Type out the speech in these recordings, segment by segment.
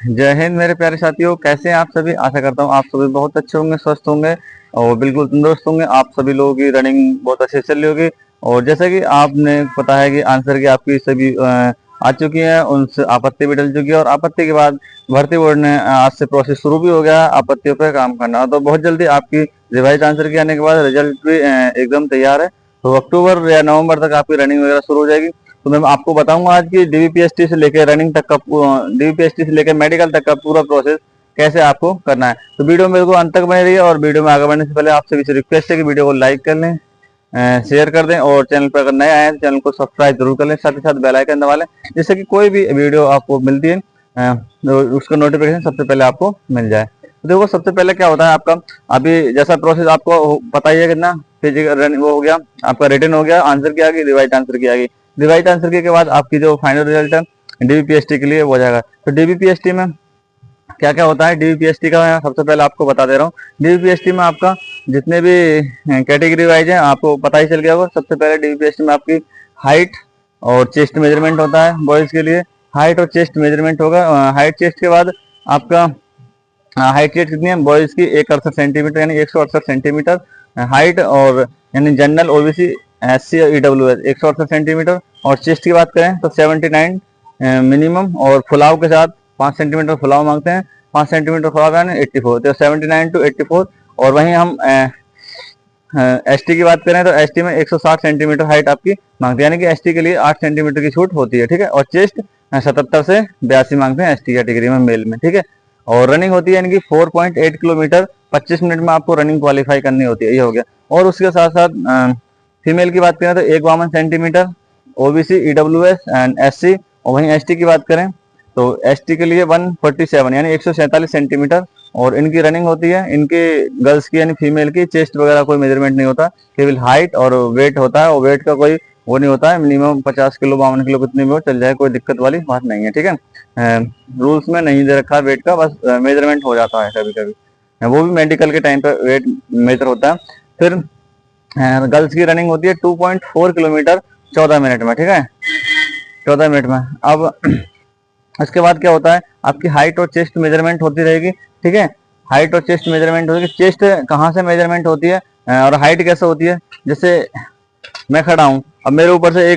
जय हिंद मेरे प्यारे साथियों, कैसे हैं आप सभी। आशा करता हूँ आप सभी बहुत अच्छे होंगे, स्वस्थ होंगे और बिल्कुल तंदुरुस्त होंगे। आप सभी लोगों की रनिंग बहुत अच्छे से चल रही होगी। और जैसा कि आपने पता है कि आंसर की आपकी सभी आ चुकी है, उनसे आपत्ति भी डल चुकी है और आपत्ति के बाद भर्ती बोर्ड ने आज से प्रोसेस शुरू भी हो गया आपत्तियों पर काम करना। तो बहुत जल्दी आपकी रिवाइज आंसर के आने के बाद रिजल्ट भी एकदम तैयार है। तो अक्टूबर या नवंबर तक आपकी रनिंग वगैरह शुरू हो जाएगी। तो मैं आपको बताऊंगा आज की डीवीपीएसटी से लेकर रनिंग तक का, डीवीपीएसटी से लेकर मेडिकल तक का पूरा प्रोसेस कैसे आपको करना है। तो वीडियो मेरे को अंत तक बने रहिए और वीडियो में आगे बढ़ने से पहले आपसे भी रिक्वेस्ट है कि वीडियो को लाइक कर लें, शेयर कर दें और चैनल पर अगर नए आए हैं तो चैनल को सब्सक्राइब जरूर कर लें, साथ ही साथ बेल आइकन दबा लें जिससे कि कोई भी वीडियो आपको मिलती है तो उसका नोटिफिकेशन सबसे पहले आपको मिल जाए। तो देखो सबसे पहले क्या होता है आपका, अभी जैसा प्रोसेस आपको पता ही है कितना फिजिकल वो हो गया, आपका रिटन हो गया, आंसर की आ गई, रिवाइज आंसर की आ गई। रिवाइज आंसर के बाद आपकी जो फाइनल रिजल्ट है डीबीपीएसटी के लिए वो हो जाएगा। तो डीबीपीएसटी में क्या क्या होता है, डीबीपीएसटी का मैं सबसे पहले आपको बता दे रहा हूँ। डीबीपीएसटी में आपका जितने भी कैटेगरी वाइज है आपको पता ही चल गया होगा। सबसे पहले डीबीपीएसटी में आपकी हाइट और चेस्ट मेजरमेंट होता है बॉयज के लिए। हाइट और चेस्ट मेजरमेंट होगा। हाइट चेस्ट के बाद आपका हाइट चेस्ट कितनी है बॉयज की 168 सेंटीमीटर यानी 168 सेंटीमीटर हाइट, और यानी जनरल ओबीसी एससी और ईडब्ल्यूएस 168 सेंटीमीटर। और चेस्ट की बात करें तो 79 मिनिमम, और फुलाव के साथ 5 सेंटीमीटर फुलाव मांगते हैं। 5 सेंटीमीटर फुलाव यानी 84, तो 79 to 84। और वहीं हम एसटी की बात करें तो एसटी में 160 सेंटीमीटर हाइट आपकी मांगते हैं, यानी कि एसटी के लिए 8 सेंटीमीटर की छूट होती है, ठीक है। और चेस्ट 77 से 82 मांगते हैं एसटी कैटेगरी में मेल में, ठीक है। और रनिंग होती है यानी कि 4.8 किलोमीटर 25 मिनट में आपको रनिंग क्वालिफाई करनी होती है, ये हो गया। और उसके साथ साथ फीमेल की बात करें तो 152 centimetre OBC EWS and SC. और वहीं एसटी की बात करें तो एसटी के लिए 147 यानी 147 सेंटीमीटर। और इनकी रनिंग होती है, इनके गर्ल्स की यानी फीमेल की चेस्ट वगैरह कोई मेजरमेंट नहीं होता, केवल हाइट और वेट होता है। और वेट का कोई वो नहीं होता है, मिनिमम 50 किलो 52 किलो कितनी भी हो चल जाए, कोई दिक्कत वाली बात नहीं है, ठीक है। रूल्स में नहीं दे रखा वेट का, बस मेजरमेंट हो जाता है कभी कभी, वो भी मेडिकल के टाइम पे वेट मेजर होता है। फिर गर्ल्स की रनिंग होती है 2.4 किलोमीटर 14 मिनट में, ठीक है, 14 मिनट में। अब इसके बाद क्या होता है, आपकी हाइट और चेस्ट मेजरमेंट होती रहेगी, ठीक है। हाइट और चेस्ट मेजरमेंट होगी। चेस्ट कहाँ से मेजरमेंट होती है और हाइट कैसे होती है, जैसे मैं खड़ा हूँ, अब मेरे ऊपर से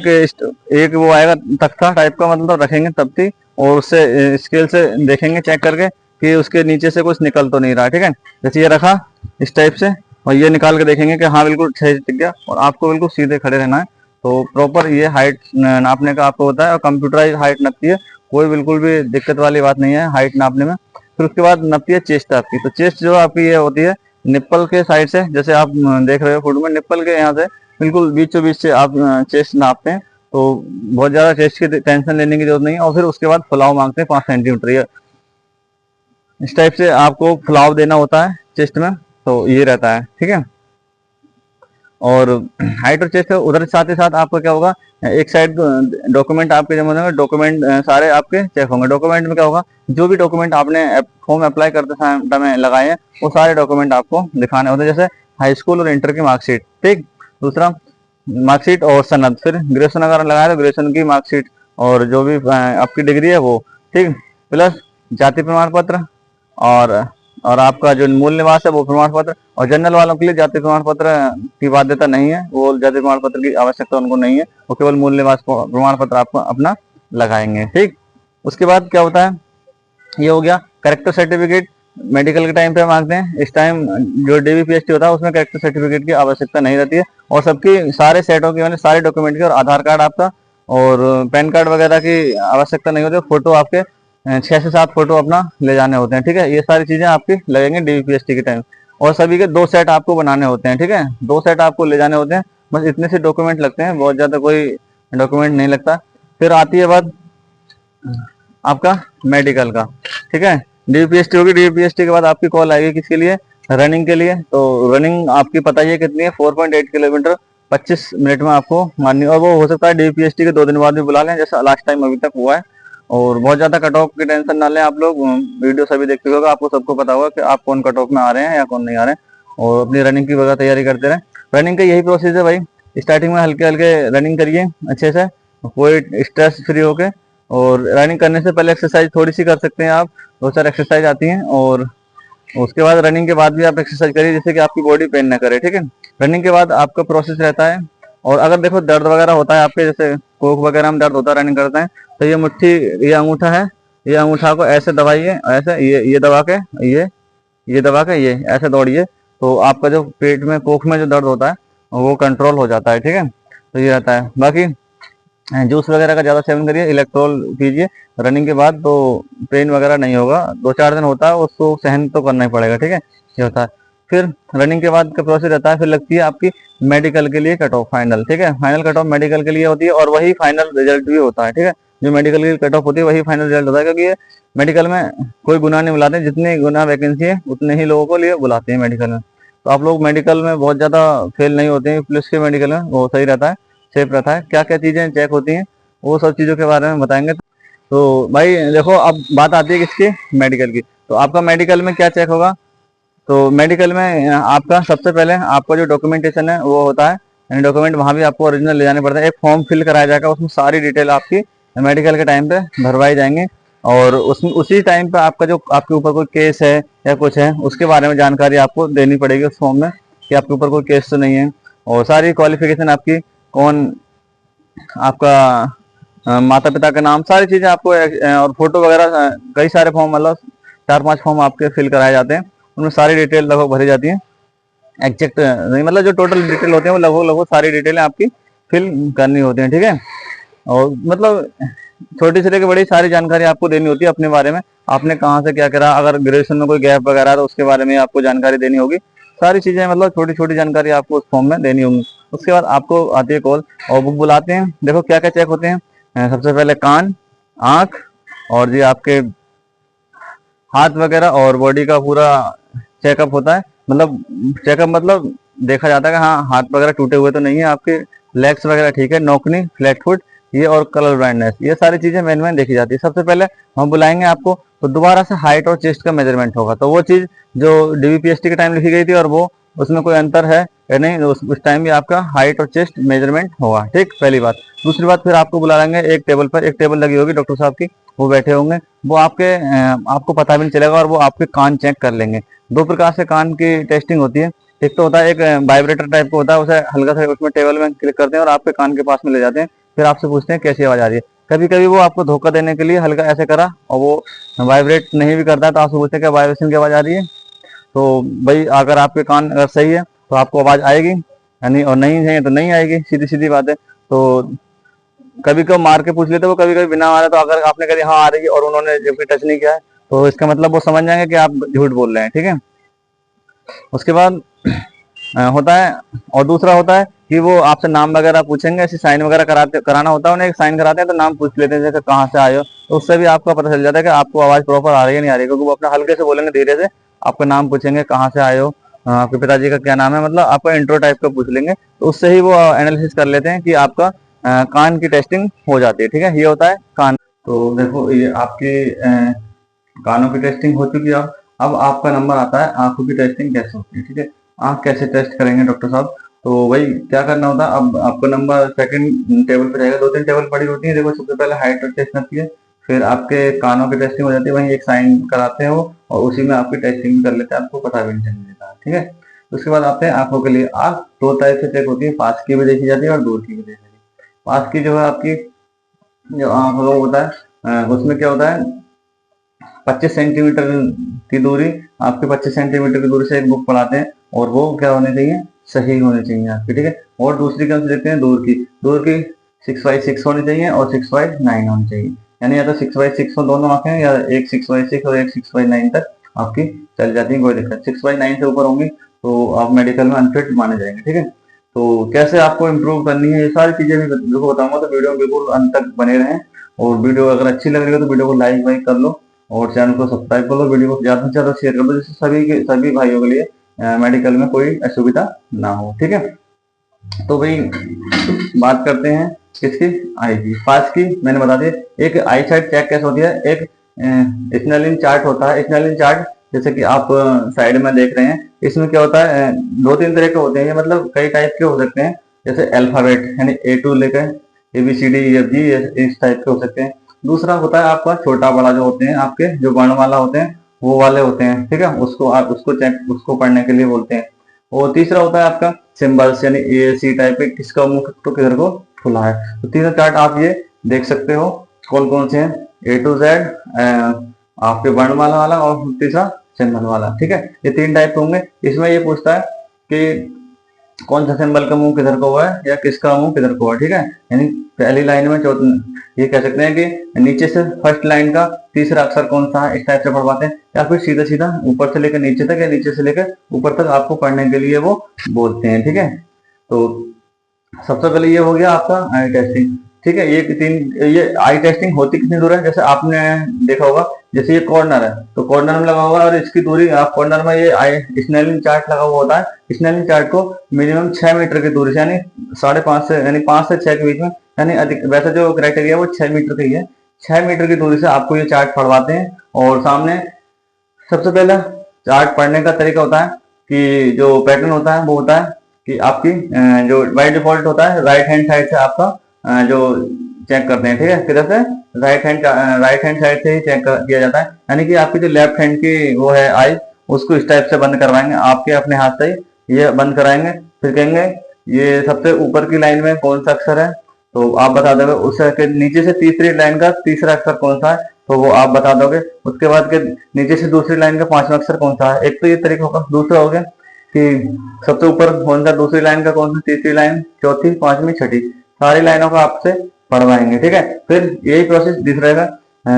एक वो आएगा तख्ता टाइप का, मतलब रखेंगे तख्ती, और उससे स्केल से देखेंगे चेक करके कि उसके नीचे से कुछ निकल तो नहीं रहा, ठीक है। जैसे ये रखा इस टाइप से, और ये निकाल के देखेंगे कि हाँ बिल्कुल सही टिक गया, और आपको बिल्कुल सीधे खड़े रहना है। तो प्रॉपर ये हाइट नापने का आपको होता है, और कंप्यूटराइज हाइट नापती है, कोई बिल्कुल भी दिक्कत वाली बात नहीं है हाइट नापने में। फिर उसके बाद नापती है चेस्ट आपकी। तो चेस्ट जो आपकी ये होती है निप्पल के साइड से, जैसे आप देख रहे हो फोटो में, निप्पल के यहाँ से बिल्कुल बीचों बीच से आप चेस्ट नापते हैं। तो बहुत ज्यादा चेस्ट की टेंशन लेने की जरूरत नहीं है। और फिर उसके बाद फुलाव मांगते हैं 5 सेंटीमीटर, ये इस टाइप से आपको फुलाव देना होता है चेस्ट में, तो ये रहता है, ठीक है। और हाइट और चेस्ट उधर साथ ही साथ आपका क्या होगा, एक साइड डॉक्यूमेंट आपके जमा होंगे, डॉक्यूमेंट सारे आपके चेक होंगे। डॉक्यूमेंट में क्या होगा, जो भी डॉक्यूमेंट आपने फॉर्म अप्लाई करते समय लगाए हैं वो सारे डॉक्यूमेंट आपको दिखाने होते हैं, जैसे हाई स्कूल और इंटर की मार्कशीट, ठीक। दूसरा मार्कशीट और सनद, फिर ग्रेजुएशन अगर लगाए तो ग्रेजुएशन की मार्कशीट और जो भी आपकी डिग्री है वो, ठीक। प्लस जाति प्रमाण पत्र, और और आपका जो मूल निवास है वो प्रमाण पत्र। और जनरल वालों के लिए जाति प्रमाण पत्र की बाध्यता नहीं है, वो जाति प्रमाण पत्र की आवश्यकता उनको नहीं है, वो केवल मूल निवास प्रमाण पत्र आपको अपना लगाएंगे, ठीक। उसके बाद क्या होता है, ये हो गया करेक्टर सर्टिफिकेट, मेडिकल के टाइम पे मांगते हैं। इस टाइम जो डीबीपीएसटी होता है उसमें करेक्टर सर्टिफिकेट की आवश्यकता नहीं रहती है, और सबकी सारे सेटों की मतलब सारे डॉक्यूमेंट की, और आधार कार्ड आपका और पैन कार्ड वगैरह की आवश्यकता नहीं होती। फोटो आपके 6 से 7 फोटो अपना ले जाने होते हैं, ठीक है। ये सारी चीजें आपकी लगेंगी डीबीपीएसटी के टाइम। और सभी के 2 सेट आपको बनाने होते हैं, ठीक है, 2 सेट आपको ले जाने होते हैं। बस इतने से डॉक्यूमेंट लगते हैं, बहुत ज्यादा कोई डॉक्यूमेंट नहीं लगता। फिर आती है बात आपका मेडिकल का, ठीक है। डीपीएसटी होगी, डीपीएसटी के बाद आपकी कॉल आएगी किसके लिए, रनिंग के लिए। तो रनिंग आपकी पता ही है कितनी है, 4.8 किलोमीटर 25 मिनट में आपको मारनी। और वो हो सकता है डीपीएसटी के 2 दिन बाद भी बुला लें, जैसा लास्ट टाइम अभी तक हुआ है। और बहुत ज्यादा कट ऑफ की टेंशन ना लें आप लोग, वीडियो सभी देखते होगा, आपको सबको पता होगा कि आप कौन कट ऑफ में आ रहे हैं या कौन नहीं आ रहे हैं। और अपनी रनिंग की वगैरह तैयारी करते रहें। रनिंग का यही प्रोसेस है भाई, स्टार्टिंग में हल्के हल्के रनिंग करिए अच्छे से, कोई स्ट्रेस फ्री होके, और रनिंग करने से पहले एक्सरसाइज थोड़ी सी कर सकते हैं आप, 2-4 एक्सरसाइज आती हैं। और उसके बाद रनिंग के बाद भी आप एक्सरसाइज करिए जिससे कि आपकी बॉडी पेन ना करे, ठीक है। रनिंग के बाद आपका प्रोसेस रहता है। और अगर देखो दर्द वगैरह होता है आपके, जैसे कोख वगैरह में दर्द होता है रनिंग करते हैं, तो ये मुट्ठी, ये अंगूठा है, ये अंगूठा को ऐसे दबाइए, ऐसे ये दबा के, ये दबा के ये ऐसे दौड़िए, तो आपका जो पेट में कोख में जो दर्द होता है वो कंट्रोल हो जाता है, ठीक है। तो ये रहता है। बाकी जूस वगैरह का ज़्यादा सेवन करिए, इलेक्ट्रोल पीजिए रनिंग के बाद, तो पेन वगैरह नहीं होगा। 2-4 दिन होता है, उसको सहन तो करना ही पड़ेगा, ठीक है। ये होता है। फिर रनिंग के बाद का प्रोसेस रहता है, फिर लगती है आपकी मेडिकल के लिए कट ऑफ फाइनल, ठीक है। फाइनल कट ऑफ मेडिकल के लिए होती है और वही फाइनल रिजल्ट भी होता है, ठीक है। जो मेडिकल की कट ऑफ होती है वही फाइनल रिजल्ट होता है, क्योंकि ये मेडिकल में कोई गुना नहीं बुलाते, जितने गुना वैकेंसी है उतने ही लोगों को लिए बुलाते हैं मेडिकल में। तो आप लोग मेडिकल में बहुत ज़्यादा फेल नहीं होते हैं, पुलिस के मेडिकल में वो सही रहता है, सेफ रहता है। क्या क्या चीज़ें चेक होती हैं वो सब चीज़ों के बारे में बताएंगे। तो भाई देखो, अब बात आती है किसकी, मेडिकल की। तो आपका मेडिकल में क्या चेक होगा, तो मेडिकल में आपका सबसे पहले आपका जो डॉक्यूमेंटेशन है वो होता है, यानी डॉक्यूमेंट वहाँ भी आपको ओरिजिनल ले जाने पड़ते हैं। एक फॉर्म फिल कराया जाएगा, उसमें सारी डिटेल आपकी मेडिकल के टाइम पे भरवाई जाएंगे। और उसमें उसी टाइम पे आपका जो आपके ऊपर कोई केस है या कुछ है उसके बारे में जानकारी आपको देनी पड़ेगी उस फॉर्म में, कि आपके ऊपर कोई केस तो नहीं है। और सारी क्वालिफिकेशन आपकी, कौन आपका माता पिता का नाम, सारी चीजें आपको और फोटो वगैरह, कई सारे फॉर्म, मतलब 4-5 फॉर्म आपके फिल कराए जाते हैं। उनमें सारी डिटेल लगभग भरी जाती है, एग्जैक्ट नहीं, मतलब जो टोटल डिटेल होते हैं वो लगभग लगभग सारी डिटेलें आपकी फिल करनी होती हैं, ठीक है। और मतलब छोटी से लेकर बड़ी सारी जानकारी आपको देनी होती है अपने बारे में, आपने कहाँ से क्या करा, अगर ग्रेजुएशन में कोई गैप वगैरह है तो उसके बारे में आपको जानकारी देनी होगी। सारी चीजें, मतलब छोटी छोटी जानकारी आपको उस फॉर्म में देनी होगी। उसके बाद आपको आती है कॉल और बुक बुलाते हैं। देखो क्या क्या चेक होते हैं, सबसे पहले कान, आंख, और जी आपके हाथ वगैरह और बॉडी का पूरा चेकअप होता है। मतलब चेकअप मतलब देखा जाता है कि हाँ हाथ वगैरह टूटे हुए तो नहीं है, आपके लेग्स वगैरह ठीक है, नौकनी, फ्लैट फुट, ये और कलर ब्लाइंडनेस, ये सारी चीजें मेन देखी जाती है। सबसे पहले हम बुलाएंगे आपको, तो दोबारा से हाइट और चेस्ट का मेजरमेंट होगा। तो वो चीज जो डीबीपीएसटी के टाइम लिखी गई थी और वो, उसमें कोई अंतर है या नहीं, उस टाइम भी आपका हाइट और चेस्ट मेजरमेंट होगा, ठीक, पहली बात। दूसरी बात, फिर आपको बुला लेंगे एक टेबल पर, एक टेबल लगी होगी डॉक्टर साहब की, वो बैठे होंगे, वो आपको पता भी नहीं चलेगा और वो आपके कान चेक कर लेंगे। 2 प्रकार से कान की टेस्टिंग होती है। एक तो होता है, एक वाइब्रेटर टाइप का होता है, उसे हल्का सा उसमें टेबल में क्लिक करते हैं और आपके कान के पास में ले जाते हैं, फिर आपसे पूछते हैं कैसी आवाज आ रही है। कभी कभी वो आपको धोखा देने के लिए हल्का ऐसे करा और वो वाइब्रेट नहीं भी करता है, तो आपसे पूछते हैं क्या वाइब्रेशन की आवाज आ रही है। तो भाई अगर आपके कान अगर सही है तो आपको आवाज आएगी, यानी और नहीं है तो नहीं आएगी, सीधी सीधी बात है। तो कभी कभी मार के पूछ लेते, वो कभी कभी बिना मारे, तो अगर आपने कहा हाँ आ रही है और उन्होंने जबकि टच नहीं किया है, तो इसका मतलब वो समझ जाएंगे कि आप झूठ बोल रहे हैं, ठीक है। उसके बाद होता है, और दूसरा होता है कि वो आपसे नाम वगैरह पूछेंगे, ऐसे साइन वगैरह कराना होता है उन्हें, एक साइन कराते हैं तो नाम पूछ लेते हैं, जैसे कहाँ से आए हो, तो उससे भी आपका पता चल जाता है कि आपको आवाज प्रॉपर आ रही है नहीं आ रही है, क्योंकि वो अपना हल्के से बोलेंगे, धीरे से आपका नाम पूछेंगे, कहाँ से आए हो, आपके पिताजी का क्या नाम है, मतलब आपका इंट्रो टाइप का पूछ लेंगे, तो उससे ही वो एनालिसिस कर लेते हैं कि आपका कान की टेस्टिंग हो जाती है, ठीक है। ये होता है कान। तो देखो ये आपके कानों की टेस्टिंग हो चुकी है। अब आपका नंबर आता है आंखों की टेस्टिंग कैसे होती है, ठीक है। आंख कैसे टेस्ट करेंगे डॉक्टर साहब, तो वही क्या करना होता है, अब आपका नंबर सेकंड टेबल पे रहेगा, 2-3 टेबल पड़ी होती है। देखो सबसे पहले हाइट टेस्ट करती है, फिर आपके कानों की टेस्टिंग हो जाती है, वहीं एक साइन कराते हैं वो, और उसी में आपकी टेस्टिंग भी कर लेते हैं, आपको पता भी नहीं चलने देता, ठीक है। उसके बाद आते हैं आंखों के लिए। आंख 2 टाइप से चेक होती है, पास की भी देखी जाती है और दूर की भी देखी जाती है। पास की जो है आपकी जो आंख होता है, उसमें क्या होता है, 25 सेंटीमीटर की दूरी, आपके 25 सेंटीमीटर की दूरी से एक बुक पढ़ाते हैं, और वो क्या होने चाहिए, सही होनी चाहिए आपकी, ठीक है। और दूसरी क्या देखते हैं, दूर की 6/6 होनी चाहिए और 6/9 होनी चाहिए, यानी या तो 6/6 हो दोनों आंखें, या एक 6/6 और एक 6/9 तक आपकी चल जाती है, कोई दिक्कत। 6/9 से ऊपर होंगी तो आप मेडिकल में अनफिट माने जाएंगे, ठीक है। तो कैसे आपको इम्प्रूव करनी है, ये सारी चीजें भी देखो बताऊंगा, तो वीडियो बिल्कुल अंत तक बने रहें। और वीडियो अगर अच्छी लग रही हो तो वीडियो को लाइक वाइक कर लो, और चैनल को सब्सक्राइब कर लो, वीडियो को ज्यादा से ज्यादा शेयर कर दो, जिससे सभी भाइयों के लिए मेडिकल में कोई असुविधा ना हो, ठीक है। तो भाई बात करते हैं किसकी, आई की, पास की। मैंने बता दिया एक आई साइड चेक कैसे होती है, एक स्नेलिन चार्ट होता है। स्नेलिन चार्ट जैसे कि आप साइड में देख रहे हैं, इसमें क्या होता है, 2-3 तरह के होते हैं, ये मतलब कई टाइप के हो सकते हैं, जैसे अल्फाबेट यानी A to लेकर ABCD EFG इस टाइप के हो सकते हैं। दूसरा होता है आपका छोटा बड़ा, जो होते हैं आपके जो वर्णमाला होते हैं वो वाले होते हैं, ठीक है, उसको पढ़ने के लिए बोलते हैं। और तीसरा होता है आपका सिंबल्स, यानी ए सी टाइप के, किसका मुख तो किधर को खुला है। तो तीनों चार्ट आप ये देख सकते हो कौन कौन से हैं, ए टू जेड, आपके वर्णमाला वाला और तीसरा सिंबल वाला, ठीक है। ये 3 टाइप होंगे। इसमें ये पूछता है कि कौन सा सिंबल का मुंह किधर को हुआ है या किसका मुंह किधर को हुआ है, ठीक है। यानी पहली लाइन में ये कह सकते हैं कि नीचे से फर्स्ट लाइन का तीसरा अक्षर कौन सा है, इस टाइप से पढ़वाते हैं, या फिर सीधा सीधा ऊपर से लेकर नीचे तक या नीचे से लेकर ऊपर तक आपको पढ़ने के लिए वो बोलते हैं, ठीक है। तो सबसे पहले ये हो गया आपका आई टेस्टिंग, ठीक है। ये आई टेस्टिंग होती कितनी दूर है, जैसे आपने देखा होगा, जैसे ये कॉर्नर है तो कॉर्नर में लगा होगा और इसकी दूरी, आप कॉर्नर में ये स्नेलिंग चार्ट लगा हुआ होता है। स्नेलिंग चार्ट को मिनिमम 6 मीटर की दूरी से, यानी 5.5 से, यानी 5 से 6 के बीच में, यानी अधिक, वैसे जो क्राइटेरिया वो 6 मीटर का ही है। 6 मीटर की दूरी से आपको ये चार्ट पढ़वाते हैं। और सामने सबसे पहला चार्ट पढ़ने का तरीका होता है कि जो पैटर्न होता है वो होता है कि आपकी जो बाय डिफॉल्ट होता है राइट हैंड साइड से आपका जो चेक करते हैं, ठीक है, किधर से, राइट हैंड साइड से ही चेक किया जाता है। यानी कि आपकी जो लेफ्ट हैंड की वो है आई, उसको इस टाइप से बंद करवाएंगे, आपके अपने हाथ से ही ये बंद कराएंगे। फिर कहेंगे ये सबसे ऊपर की लाइन में कौन सा अक्षर है, तो आप बता दोगे। उसके नीचे से तीसरी लाइन का तीसरा अक्षर कौन सा है, तो वो आप बता दोगे। उसके बाद के नीचे से दूसरी लाइन का 5वां अक्षर कौन सा है। एक तो ये तरीका होगा। दूसरा हो गया कि सबसे ऊपर कौन सा, दूसरी लाइन का कौन सा, तीसरी लाइन, चौथी, 5वीं, 6ठी, सारी लाइनों का आपसे पढ़वाएंगे, ठीक है। फिर यही प्रोसेस दिख रहेगा।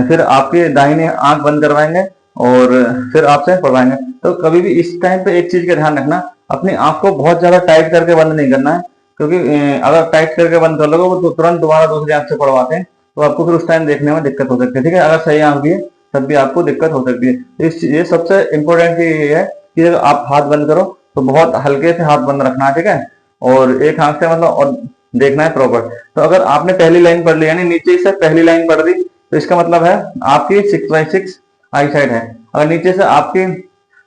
फिर आपके दाहिने आंख बंद करवाएंगे और फिर आपसे पढ़वाएंगे। तो कभी भी इस टाइम पे एक चीज का ध्यान रखना, अपनी आंख को बहुत ज्यादा टाइट करके बंद नहीं करना है, क्योंकि अगर टाइट करके बंद कर लोगे तो तुरंत दोबारा दूसरी आंख से पढ़वाते हैं, तो आपको फिर उस टाइम देखने में दिक्कत हो सकती है, ठीक है। अगर सही आंख भी है तब भी आपको दिक्कत हो सकती है। ये सबसे इम्पोर्टेंट ये है कि अगर आप हाथ बंद करो तो बहुत हल्के से हाथ बंद रखना है, ठीक है, और एक आंख से मतलब और देखना है प्रॉपर। तो अगर आपने पहली लाइन पढ़ ली, यानी नीचे से पहली लाइन पढ़ दी, तो इसका मतलब है आपकी 6/6 आई साइड है। अगर नीचे से आपकी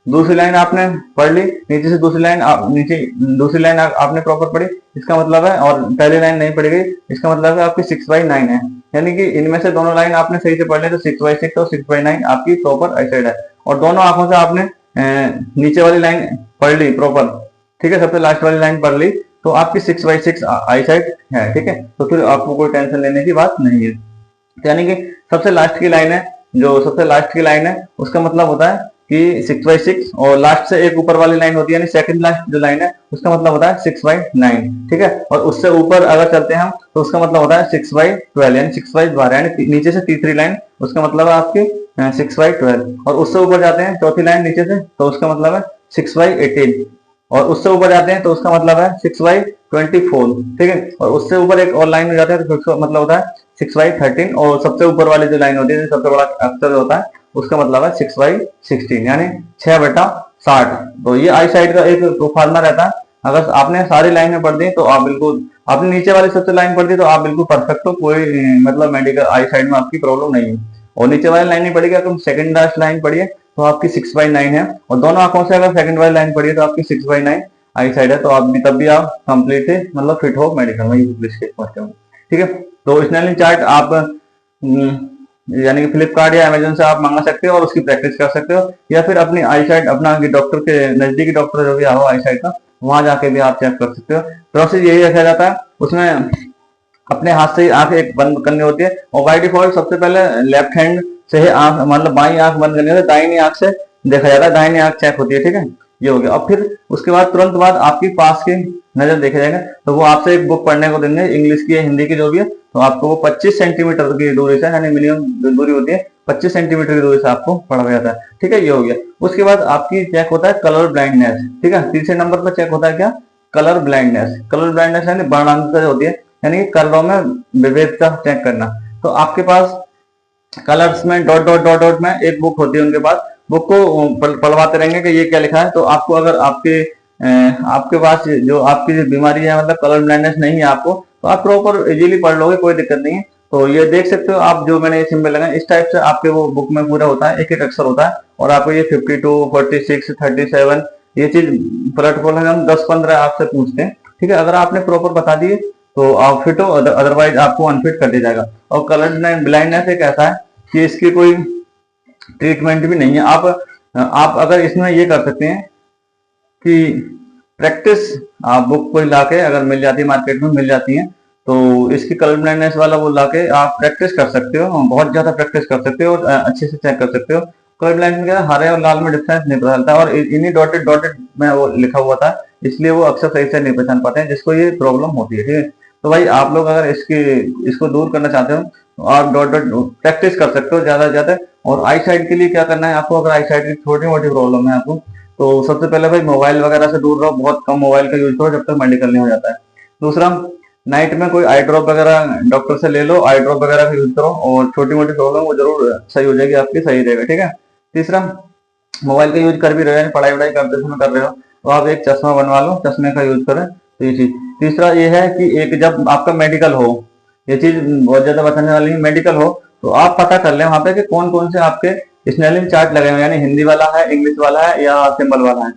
दूसरी लाइन आपने पढ़ ली, नीचे से दूसरी लाइन आपने प्रॉपर पढ़ी, इसका मतलब है, और पहली लाइन नहीं पढ़ी गई, इसका मतलब है आपकी 6/9 है। यानी कि इनमें से दोनों लाइन आपने सही से पढ़ ली तो 6/6 और 6/9 आपकी प्रॉपर आई साइड है। और दोनों आंखों से आपने नीचे वाली लाइन पढ़ ली प्रॉपर, ठीक है, सबसे लास्ट वाली लाइन पढ़ ली, तो आपकी 6/6 आई साइड है, ठीक है। तो फिर आपको कोई टेंशन लेने की बात नहीं है। यानी कि सबसे लास्ट की लाइन है, जो सबसे लास्ट की लाइन है उसका मतलब होता है कि 6/6, और लास्ट से एक ऊपर वाली लाइन होती है, यानी सेकंड लास्ट जो लाइन है उसका मतलब होता है 6/9, ठीक है। और उससे ऊपर अगर चलते हैं हम तो उसका मतलब होता है 6/12, यानी 6/12, यानी नीचे से तीसरी लाइन, उसका मतलब है आपकी 6/12। और उससे ऊपर जाते हैं चौथी लाइन नीचे से, तो उसका मतलब है 6/18। और उससे ऊपर जाते हैं तो उसका मतलब है 6/24, ठीक है। और उससे ऊपर एक और लाइन हो जाता है तो उसका मतलब होता है 6/13। और सबसे ऊपर वाली जो लाइन होती है, सबसे बड़ा अक्षर होता है, उसका मतलब है 6/16, यानी 6/60। तो ये आई साइड का एक फॉर्मूला रहता है। अगर आपने सारी लाइनें पढ़ दी तो आप बिल्कुल, आपने नीचे वाली सबसे लाइन पढ़ दी तो आप बिल्कुल परफेक्ट हो, कोई मतलब मेडिकल आई साइड में आपकी प्रॉब्लम नहीं है। और नीचे वाली लाइन नहीं पढ़ेगी, अगर सेकंड लास्ट लाइन पढ़िए तो आपकी 6/9 है। और दोनों आंखों से अगर सेकंड वाली लाइन पढ़िए तो आपकी 6/9 आई साइड है। तो आप भी तब भी आप कंप्लीट मतलब फिट हो मेडिकल में, इंग्लिश के पढ़ते हो, ठीक है। तो स्नेलिंग चार्ट आप यानी कि फ्लिपकार्ट या अमेजोन से आप मंगा सकते हो और उसकी प्रैक्टिस कर सकते हो, या फिर अपनी आई साइट, अपना डॉक्टर के नजदीकी डॉक्टर जो भी हो आई साइट का, वहां जाके भी आप चेक कर सकते हो। प्रोसेस यही रखा जाता है, उसमें अपने हाथ से ही आंख एक बंद करनी होती है। और बाय डिफॉल्ट सबसे पहले लेफ्ट हैंड से ही आंख, मतलब बाई आंख बंद करनी होती है, दाहिनी आंख से देखा जाता है, दाहिनी आंख चेक होती है, ठीक है। ये हो गया। अब फिर उसके बाद तुरंत बाद आपकी पास की नजर देखे जाएगा, तो वो आपसे एक बुक पढ़ने को देंगे, इंग्लिश की या हिंदी की जो भी है, तो आपको वो 25 सेंटीमीटर की दूरी से, यानी मिनिमम दूरी होती है 25 सेंटीमीटर की दूरी से आपको पढ़ाया जाता है, ठीक है। ये हो गया। उसके बाद आपकी चेक होता है कलर ब्लाइंडनेस, ठीक है। तीसरे नंबर पर चेक होता है क्या, कलर ब्लाइंडनेस। कलर ब्लाइंडनेस यानी वर्णांतर होती है, यानी कलरों में विविधता चेक करना। तो आपके पास कलर्स में डॉट डॉट डॉट डॉट में एक बुक होती है उनके पास, बुक को पढ़वाते रहेंगे कि ये क्या लिखा है। तो आपको अगर आपके पास जो आपकी जो बीमारी है, मतलब कलर ब्लाइंडनेस नहीं है आपको, तो आप प्रॉपर इजीली पढ़ लोगे, कोई दिक्कत नहीं है। तो ये देख सकते हो आप, जो मैंने ये सिंबल लगाया इस टाइप से आपके वो बुक में पूरा होता है, एक एक अक्षर होता है। और आपको ये 52, 46, 37 ये चीज पलट पलट हम 10-15 आपसे पूछते हैं, ठीक है। अगर आपने प्रॉपर बता दिए तो आप फिट हो, अदरवाइज आपको अनफिट कर दिया जाएगा। और कलर ब्लाइंडनेस एक ऐसा है कि इसकी कोई ट्रीटमेंट भी नहीं है। आप अगर इसमें ये कर सकते हैं कि प्रैक्टिस, आप बुक कोई लाके अगर मिल जाती है, मार्केट में मिल जाती है, तो इसकी कलर ब्लाइंडनेस वाला वो लाके आप प्रैक्टिस कर सकते हो, बहुत ज्यादा प्रैक्टिस कर सकते हो और अच्छे से चेक कर सकते हो। कलर ब्लाइंड में क्या है, हरे और लाल में डिफरेंस नहीं पता चलता, और इन्हीं डॉटेड डॉटेड में वो लिखा हुआ था, इसलिए वो अक्सर सही से नहीं पहचान पाते हैं, जिसको ये प्रॉब्लम होती है। ठीक है, तो भाई आप लोग अगर इसको दूर करना चाहते हो तो आप डॉट डॉट प्रैक्टिस कर सकते हो ज्यादा से ज्यादा। और आई साइड के लिए क्या करना है आपको, अगर आई साइड की छोटी मोटी प्रॉब्लम है आपको, तो सबसे पहले भाई मोबाइल वगैरह से दूर रहो, बहुत कम मोबाइल का यूज करो जब तक मेडिकल नहीं हो जाता है। दूसरा, नाइट में कोई आई ड्रॉप वगैरह डॉक्टर से ले लो, आई ड्रॉप वगैरह का यूज करो, और छोटी मोटी प्रॉब्लम वो जरूर सही हो जाएगी आपकी, सही रहेगा। ठीक है। तीसरा, मोबाइल का यूज कर भी रहे हैं, पढ़ाई वढ़ाई करते समय कर रहे हो, तो आप एक चश्मा बनवा लो, चश्मे का यूज करें, तो ये चीज। तीसरा ये है कि एक जब आपका मेडिकल हो, ये चीज बहुत ज्यादा बताने वाली है, मेडिकल हो तो आप पता कर लें वहां पे कि कौन कौन से आपके स्नेलिंग चार्ट लगे हुए, यानी हिंदी वाला है, इंग्लिश वाला है या सिंबल वाला है,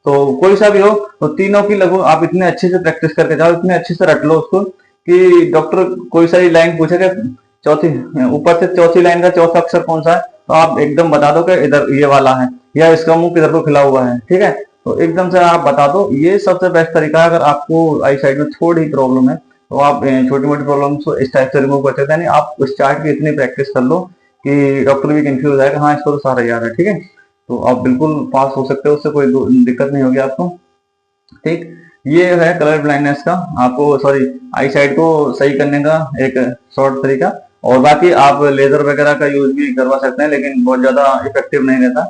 तो कोई सा भी हो, तो तीनों की लगभग आप इतने अच्छे से प्रैक्टिस करके जाओ, इतने अच्छे से रट लो उसको कि डॉक्टर कोई सा लाइन पूछेगा, चौथी ऊपर से चौथी लाइन का चौथा अक्षर कौन सा है, तो आप एकदम बता दो कि इधर ये वाला है, या इसका मुंह किधर को खिला हुआ है। ठीक है, तो एकदम से आप बता दो, ये सबसे बेस्ट तरीका है। अगर आपको आई साइड में थोड़ी प्रॉब्लम है तो आप छोटी मोटी प्रॉब्लम को इस टाइप से रिमूव कर सकते हैं, यानी आप उस चार्ट की इतनी प्रैक्टिस कर लो कि डॉक्टर भी कंफ्यूज हो जाएगा, हाँ इसको तो सारा याद है। ठीक है, तो आप बिल्कुल पास हो सकते हो, उससे कोई दिक्कत नहीं होगी आपको। ठीक, ये है कलर ब्लाइंडनेस का, आपको सॉरी आई साइड को सही करने का एक शॉर्ट तरीका। और बाकी आप लेजर वगैरह का यूज भी करवा सकते हैं, लेकिन बहुत ज्यादा इफेक्टिव नहीं रहता।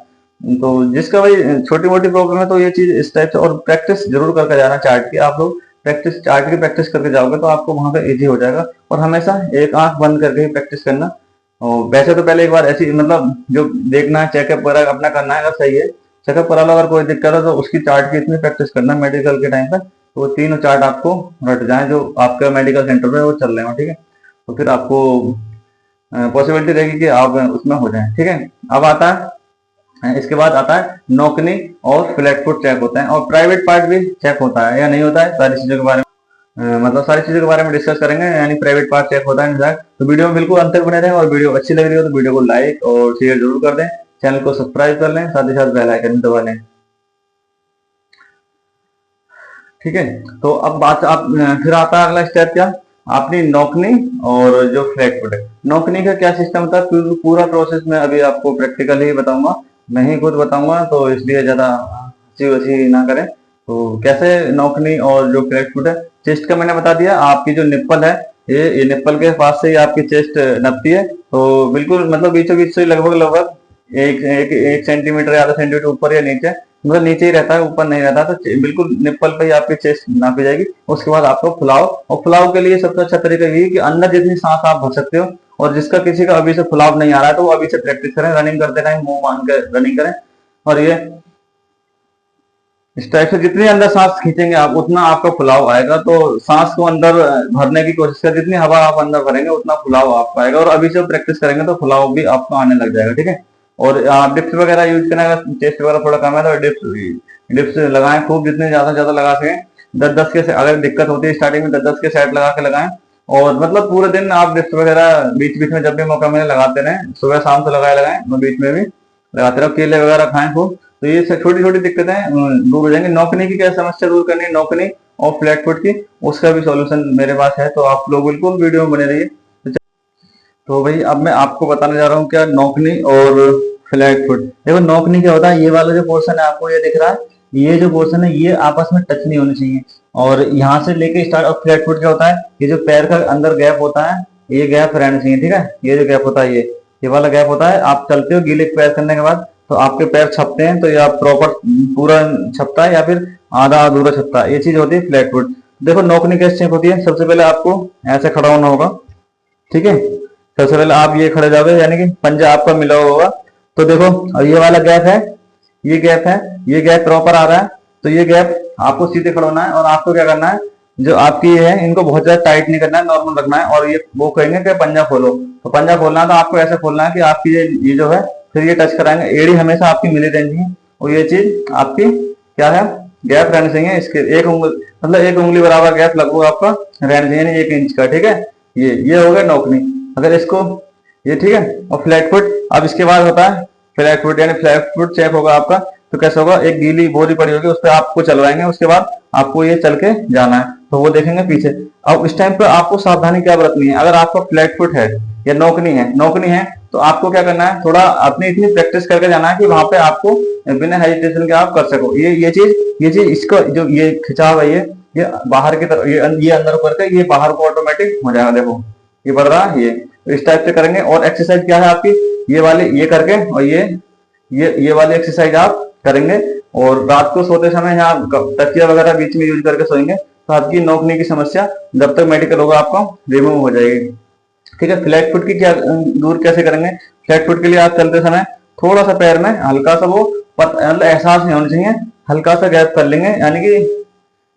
तो जिसका भाई छोटी मोटी प्रॉब्लम है तो ये चीज इस टाइप से, और प्रैक्टिस जरूर करके जाना चार्ट की। आप लोग प्रैक्टिस चार्ट की प्रैक्टिस करके जाओगे तो आपको वहां पे इजी हो जाएगा। और हमेशा एक आंख बंद करके ही प्रैक्टिस करना। और वैसे तो पहले एक बार ऐसी मतलब जो देखना है, चेकअप वगैरह अपना करना है, अगर सही है चेकअप करा लो, अगर कोई दिक्कत है तो उसकी चार्ट की इतनी प्रैक्टिस करना मेडिकल के टाइम पर, तो वो तीनों चार्ट आपको रट जाए जो आपके मेडिकल सेंटर पे वो चल रहे हो। ठीक है, तो फिर आपको पॉसिबिलिटी रहेगी कि आप उसमें हो जाए। ठीक है, अब आता है इसके बाद आता है नौकनी और फ्लैट फुट चेक होता है, और प्राइवेट पार्ट भी चेक होता है या नहीं होता है, सारी चीजों के बारे में मतलब सारी चीजों के बारे में डिस्कस करेंगे, यानी प्राइवेट पार्ट चेक होता है। तो वीडियो में बिल्कुल अंत तक बने रहें, और वीडियो अच्छी लग रही हो तो वीडियो को लाइक और शेयर जरूर कर दें, चैनल को सब्सक्राइब कर लें, साथ ही साथ बेल आइकन दबा लें। ठीक है, तो अब बात आप फिर आता है अगला स्टेप क्या, अपनी नौकनी और जो फ्लैट फुट है। नौकनी का क्या सिस्टम होता है, पूरा प्रोसेस मैं अभी आपको प्रैक्टिकली ही बताऊंगा, मैं ही खुद बताऊंगा, तो इसलिए ज्यादा हंसी वसी ना करें। तो कैसे नौकनी और जो फ्लैट फुट है, चेस्ट का मैंने बता दिया, आपकी जो निप्पल है, ये निप्पल के पास से ही आपकी चेस्ट नपती है, तो बिल्कुल मतलब बीचों बीच से लगभग लगभग एक सेंटीमीटर या आधा सेंटीमीटर ऊपर या नीचे, मतलब नीचे ही रहता है, ऊपर नहीं रहता, तो बिल्कुल निप्पल पे ही आपकी चेस्ट नापी जाएगी। उसके बाद आपको फुलाव, और फुलाव के लिए सबसे अच्छा तरीका यही कि अंदर जितनी सांस आप भर सकते हो, और जिसका किसी का अभी से फुलाव नहीं आ रहा है तो वो अभी से प्रैक्टिस करें, रनिंग करते टाइम मुंह मान के रनिंग करें, और ये इस टाइप से जितनी अंदर सांस खींचेंगे आप उतना आपका फुलाव आएगा। तो सांस को अंदर भरने की कोशिश करें, जितनी हवा आप अंदर भरेंगे उतना फुलाव आपको आएगा, और अभी से प्रैक्टिस करेंगे तो फुलाव भी आपको आने लग जाएगा। ठीक है, और डिप्स वगैरह यूज करना, अगर चेस्ट वगैरह थोड़ा कम है तो डिप्स लगाएं खूब, जितने ज्यादा लगा सकें, 10-10 के, अगर दिक्कत होती है स्टार्टिंग में 10-10 के सेट लगा के लगाएं, और मतलब पूरे दिन आप डिप्स वगैरह बीच बीच में जब भी मौका मिले लगाते रहें, सुबह शाम तो लगाएं, बीच में भी लगाते रहो, केले वगैरह खाएं खूब, तो ये छोटी छोटी दिक्कतें दूर हो जाएंगी। नौकनी की क्या समस्या दूर करनी है, नौकनी और फ्लैट फुट की, उसका भी सॉल्यूशन मेरे पास है, तो आप लोग बिल्कुल वीडियो में बने रहिए। तो भाई अब मैं आपको बताने जा रहा हूँ क्या नौकनी और फ्लैट फुट। देखो नौकनी क्या होता है, ये वाला जो पोर्शन है आपको ये दिख रहा है, ये जो पोर्शन है ये आपस में टच नहीं होनी चाहिए, और यहाँ से लेके स्टार्ट। और फ्लैट फुट क्या होता है, ये जो पैर का अंदर गैप होता है, ये गैप रहना चाहिए। ठीक है, ये जो गैप होता है ये वाला गैप होता है, आप चलते हो गीले पैर करने के बाद तो आपके पैर छपते हैं, तो या प्रॉपर पूरा छपता है या फिर आधा अधूरा छपता है, ये चीज होती है फ्लैट फुट। देखो नौकनी कैसे चेक होती है, सबसे पहले आपको ऐसे खड़ा होना होगा। ठीक है, सबसे पहले आप ये खड़े जाओगे, यानी कि पंजा आपका मिला हुआ होगा, तो देखो और ये वाला गैप है, ये गैप है, ये गैप प्रॉपर आ रहा है, तो ये गैप आपको सीधे खड़ा होना है, और आपको क्या करना है, जो आपकी ये है इनको बहुत ज्यादा टाइट नहीं करना है, नॉर्मल रखना है। और ये वो कहेंगे कि पंजा खोलो, तो पंजा खोलना है तो आपको ऐसे खोलना है कि आपकी ये जो है फिर ये टच कराएंगे, एड़ी हमेशा आपकी मिली रहनी है, और ये चीज आपकी क्या है, गैप रहनी चाहिए। इसके एक उंगली मतलब 1 उंगली बराबर गैप लगभग आपका रहना चाहिए, 1 इंच का, ठीक है। ये हो गया नौकनी। अगर इसको ये ठीक है, और फ्लैट फुट, अब इसके बाद होता है फ्लैट फुट, यानी फ्लैट फुट चेक होगा आपका। तो कैसे होगा, एक गीली बोरी पड़ी होगी उस पर आपको चलवाएंगे, उसके बाद आपको ये चल के जाना है, तो वो देखेंगे पीछे। अब इस टाइम पे आपको सावधानी क्या बरतनी है, अगर आपका फ्लैट फुट है या नौकनी है तो आपको क्या करना है, थोड़ा अपनी इतनी प्रैक्टिस करके जाना है कि वहां पे आपको बिना हेजिटेशन के आप कर सको। ये चीज इसको जो ये खिंचाव है, ये बाहर की तरफ, ये अंदर करके ये बाहर को ऑटोमेटिक हो जाएगा। देखो ये बढ़ रहा है, ये तो इस टाइप से करेंगे। और एक्सरसाइज क्या है आपकी, ये वाली ये करके, और ये वाली एक्सरसाइज आप करेंगे। और रात को सोते समय यहाँ तकिया वगैरह बीच में यूज करके सोएंगे, तो आपकी नौकनी की समस्या जब तक मेडिकल होगा आपको रिमूव हो जाएगी, ठीक है। फ्लैट फुट की क्या दूर कैसे करेंगे, फ्लैट फुट के लिए आप चलते समय थोड़ा सा पैर में हल्का सा वो मतलब एहसास नहीं होना चाहिए, हल्का सा गैप कर लेंगे, यानी कि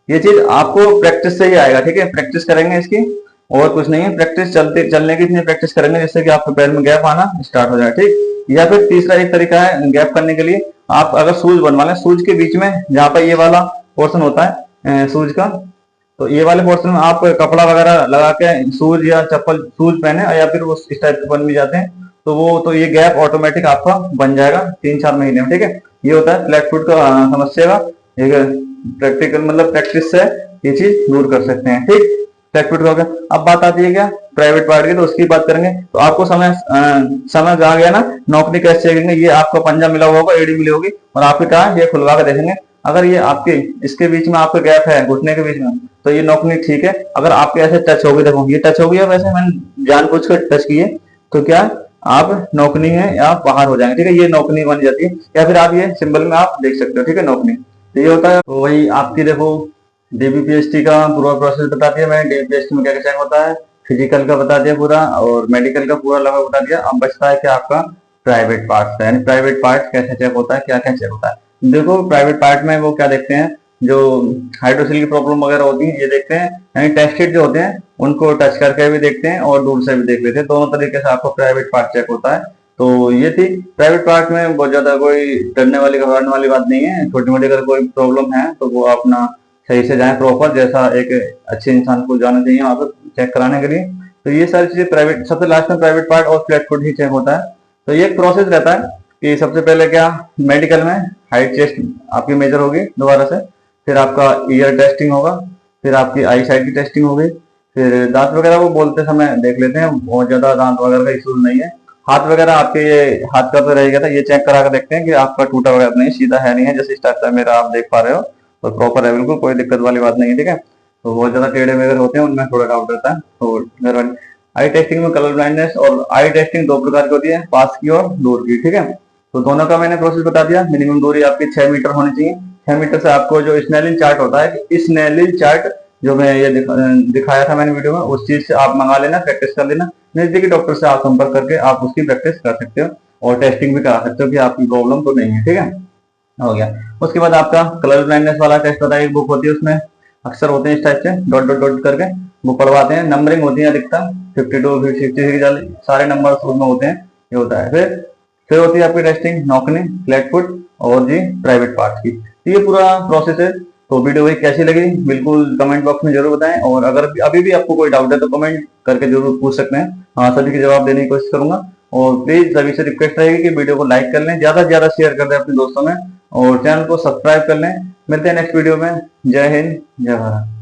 ये चीज आपको प्रैक्टिस से ही आएगा, ठीक है। प्रैक्टिस करेंगे इसकी, और कुछ नहीं है, प्रैक्टिस चलने की इतनी प्रैक्टिस करेंगे जिससे कि आपके पैर में गैप आना स्टार्ट हो जाए, ठीक। या फिर तीसरा एक तरीका है गैप करने के लिए, आप अगर शूज बनवा लें, शूज के बीच में जहाँ पर ये वाला पोर्शन होता है शूज का, तो ये वाले पोर्शन में आप कपड़ा वगैरह लगा के शूज या चप्पल शूज पहने, या फिर वो इस टाइप के बन भी जाते हैं, तो ये गैप ऑटोमेटिक आपका बन जाएगा 3-4 महीने में, ठीक है। ये होता है फ्लैट फुट का समस्या का एक प्रैक्टिकल, मतलब प्रैक्टिस से ये चीज दूर कर सकते हैं, ठीक। फ्लैट फुट का हो गया। अब बात आती है क्या प्राइवेट पार्ट की, तो उसकी बात करेंगे। तो आपको समझ आ गया ना नौकरी कैसे चेकेंगे। ये आपको पंजा मिला हुआ होगा, एड़ी मिली होगी, और आपके कहा ये खुलवा के देखेंगे। अगर ये आपके इसके बीच में आपका गैप है घुटने के बीच में, तो ये नौकरी ठीक है। अगर आपके ऐसे टच होगी, देखो ये टच होगी, अब ऐसे मैंने जानबूझ कर टच किए, तो क्या आप नौकनी है या बाहर हो जाएंगे, ठीक है। ये नौकनी बन जाती है, या फिर आप ये सिंबल में आप देख सकते हो, ठीक है, नौकनी। तो ये होता है। तो वही आपकी देखो डीबीपीएसटी का पूरा प्रोसेस बता दिया मैंने, डीबीपीएसटी में क्या क्या चेक होता है, फिजिकल का बता दिया पूरा, और मेडिकल का पूरा लगभग बता दिया। अब बचता है कि आपका प्राइवेट पार्ट, यानी प्राइवेट पार्ट कैसे चेक होता है, क्या क्या चेक होता है। देखो प्राइवेट पार्ट में वो क्या देखते हैं, जो हाइड्रोसिल की प्रॉब्लम वगैरह होती है ये देखते हैं, यानी टेस्टेड जो होते हैं उनको टच करके भी देखते हैं और दूर से भी देख लेते हैं, दोनों तरीके से आपको प्राइवेट पार्ट चेक होता है। तो ये थी प्राइवेट पार्ट में, बहुत ज्यादा कोई डरने वाली घबराने वाली बात नहीं है। छोटी मोटी अगर कोई प्रॉब्लम है तो वो अपना सही से जाए प्रॉपर, जैसा एक अच्छे इंसान को जाना चाहिए वहां पर चेक कराने के लिए। तो ये सारी चीजें प्राइवेट, सबसे लास्ट में प्राइवेट पार्ट और फ्लैट फुट ही चेक होता है। तो ये एक प्रोसेस रहता है कि सबसे पहले क्या मेडिकल में हाइट चेस्ट आपकी मेजर होगी दोबारा से, फिर आपका ईयर टेस्टिंग होगा, फिर आपकी आई साइड की टेस्टिंग होगी, फिर दांत वगैरह वो बोलते समय देख लेते हैं, बहुत ज्यादा दांत वगैरह का इशू नहीं है। हाथ वगैरह आपके, ये हाथ का तो रह गया था, ये चेक करा कर देखते हैं कि आपका टूटा वगैरह नहीं, सीधा है नहीं है, जैसे स्ट्रक्चर है मेरा आप देख पा रहे हो, और प्रॉपर है बिल्कुल, कोई दिक्कत वाली बात नहीं है, ठीक है। तो बहुत ज्यादा टेढ़े वगैरह होते हैं उनमें थोड़ा डाउट रहता है। तो आई टेस्टिंग में कलर ब्लाइंडनेस और आई टेस्टिंग 2 प्रकार की होती है, पास की और दूर की, ठीक है। तो दोनों का मैंने प्रोसेस बता दिया। मिनिमम दूरी आपकी 6 मीटर होनी चाहिए। 6 मीटर से आपको जो स्नेलिन चार्ट होता है, इस स्नेलिन चार्ट जो मैं ये दिखाया था मैंने वीडियो में, उस चीज से आप मंगा लेना, प्रैक्टिस कर लेना। नजदीकी डॉक्टर से आप संपर्क करके आप उसकी प्रैक्टिस कर सकते हो और टेस्टिंग भी करा सकते हो कि आपकी प्रॉब्लम तो नहीं है, ठीक है। हो गया। उसके बाद आपका कलर ब्लाइंडनेस वाला टेस्ट बताइए, बुक होती है, उसमें अक्सर होते हैं इस टाइप से डॉट डॉट डॉट करके वो पढ़वाते हैं, नंबरिंग होती है अधिकतर 52 56 सारे नंबर उसमें होते हैं, ये होता है। फिर होती है आपकी टेस्टिंग नौकनी, फ्लैट फुट और जी प्राइवेट पार्ट की। तो ये पूरा प्रोसेस है। तो वीडियो भाई कैसी लगी बिल्कुल कमेंट बॉक्स में जरूर बताएं, और अगर अभी भी आपको कोई डाउट है तो कमेंट करके जरूर पूछ सकते हैं, हाँ सभी के जवाब देने की कोशिश करूंगा। और प्लीज सभी से रिक्वेस्ट रहेगी कि वीडियो को लाइक कर लें, ज्यादा से ज्यादा शेयर कर दें अपने दोस्तों में, और चैनल को सब्सक्राइब कर लें। मिलते हैं नेक्स्ट वीडियो में। जय हिंद, जय भारत।